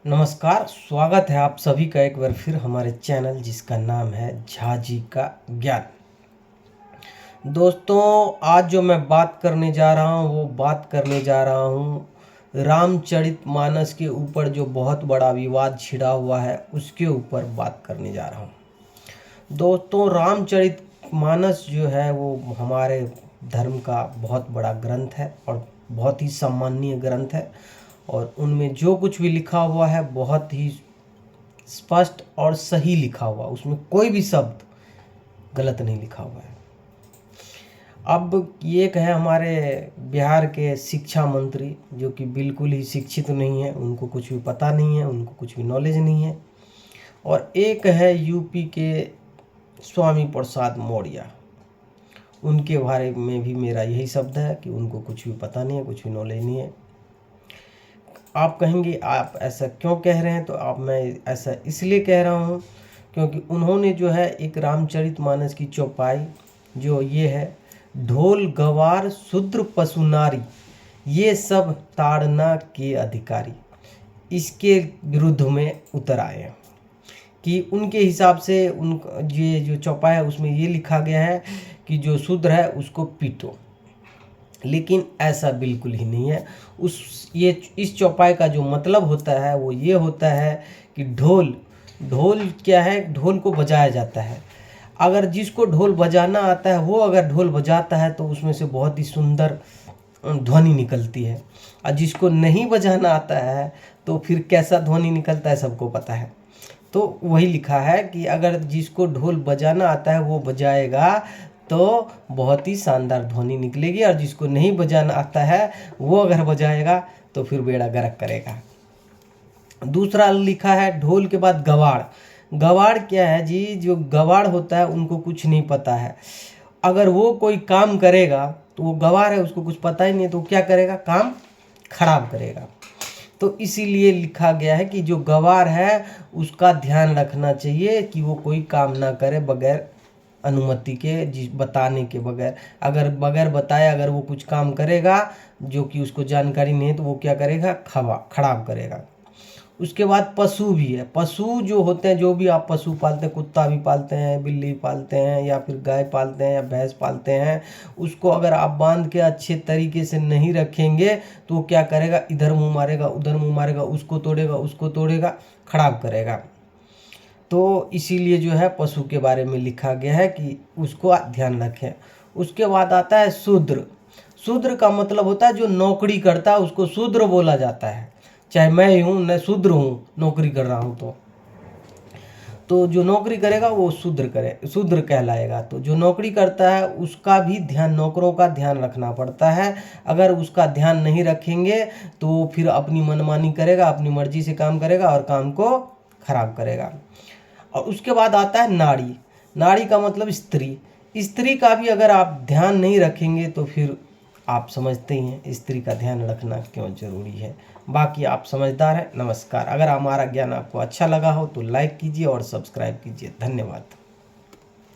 नमस्कार, स्वागत है आप सभी का एक बार फिर हमारे चैनल जिसका नाम है झा जी का ज्ञान। दोस्तों, आज जो मैं बात करने जा रहा हूँ वो बात करने जा रहा हूँ रामचरितमानस के ऊपर जो बहुत बड़ा विवाद छिड़ा हुआ है उसके ऊपर बात करने जा रहा हूँ। दोस्तों, रामचरितमानस जो है वो हमारे धर्म का बहुत बड़ा ग्रंथ है और बहुत ही सम्माननीय ग्रंथ है और उनमें जो कुछ भी लिखा हुआ है बहुत ही स्पष्ट और सही लिखा हुआ, उसमें कोई भी शब्द गलत नहीं लिखा हुआ है। अब ये एक है हमारे बिहार के शिक्षा मंत्री जो कि बिल्कुल ही शिक्षित नहीं है, उनको कुछ भी पता नहीं है, उनको कुछ भी नॉलेज नहीं है। और एक है यूपी के स्वामी प्रसाद मौर्य, उनके बारे में भी मेरा यही शब्द है कि उनको कुछ भी पता नहीं है, कुछ भी नॉलेज नहीं है। आप कहेंगे आप ऐसा क्यों कह रहे हैं, तो मैं ऐसा इसलिए कह रहा हूँ क्योंकि उन्होंने जो है एक रामचरितमानस की चौपाई जो ये है, ढोल गवार शूद्र पशु नारी ये सब ताड़ना के अधिकारी, इसके विरुद्ध में उतर आए हैं कि उनके हिसाब से ये जो चौपाई है उसमें ये लिखा गया है कि जो शूद्र है उसको पीटो, लेकिन ऐसा बिल्कुल ही नहीं है। इस चौपाई का जो मतलब होता है वो ये होता है कि ढोल क्या है, ढोल को बजाया जाता है। अगर जिसको ढोल बजाना आता है वो अगर ढोल बजाता है तो उसमें से बहुत ही सुंदर ध्वनि निकलती है, और जिसको नहीं बजाना आता है तो फिर कैसा ध्वनि निकलता है सबको पता है। तो वही लिखा है कि अगर जिसको ढोल बजाना आता है वो बजाएगा तो बहुत ही शानदार ध्वनि निकलेगी, और जिसको नहीं बजाना आता है वो अगर बजाएगा तो फिर बेड़ा गर्क करेगा। दूसरा लिखा है ढोल के बाद गवाड़। गवाड़ क्या है जी, जो गवाड़ होता है उनको कुछ नहीं पता है। अगर वो कोई काम करेगा तो वो गवार है, उसको कुछ पता ही नहीं है, तो क्या करेगा, काम खराब करेगा। तो इसीलिए लिखा गया है कि जो गवार है उसका ध्यान रखना चाहिए कि वो कोई काम ना करे बगैर अनुमति के, बताने के बगैर। अगर बगैर बताए अगर वो कुछ काम करेगा जो कि उसको जानकारी नहीं है तो वो क्या करेगा, खराब करेगा। उसके बाद पशु भी है। पशु जो होते हैं, जो भी आप पशु पालते हैं, कुत्ता भी पालते हैं, बिल्ली पालते हैं, या फिर गाय पालते हैं या भैंस पालते हैं, उसको अगर आप बांध के अच्छे तरीके से नहीं रखेंगे तो वो क्या करेगा, इधर मुंह मारेगा, उधर मुंह मारेगा, उसको तोड़ेगा, खराब करेगा। तो इसीलिए जो है पशु के बारे में लिखा गया है कि उसको ध्यान रखें। उसके बाद आता है शूद्र। शूद्र का मतलब होता है जो नौकरी करता है उसको शूद्र बोला जाता है। चाहे मैं ही हूँ, मैं शूद्र हूँ, नौकरी कर रहा हूँ तो जो नौकरी करेगा वो शूद्र कहलाएगा। तो जो नौकरी करता है उसका भी ध्यान, नौकरों का ध्यान रखना पड़ता है। अगर उसका ध्यान नहीं रखेंगे तो फिर अपनी मनमानी करेगा, अपनी मर्जी से काम करेगा और काम को खराब करेगा। और उसके बाद आता है नारी। नारी का मतलब स्त्री। स्त्री का भी अगर आप ध्यान नहीं रखेंगे तो फिर आप समझते ही हैं स्त्री का ध्यान रखना क्यों जरूरी है। बाकी आप समझदार हैं। नमस्कार। अगर हमारा ज्ञान आपको अच्छा लगा हो तो लाइक कीजिए और सब्सक्राइब कीजिए। धन्यवाद।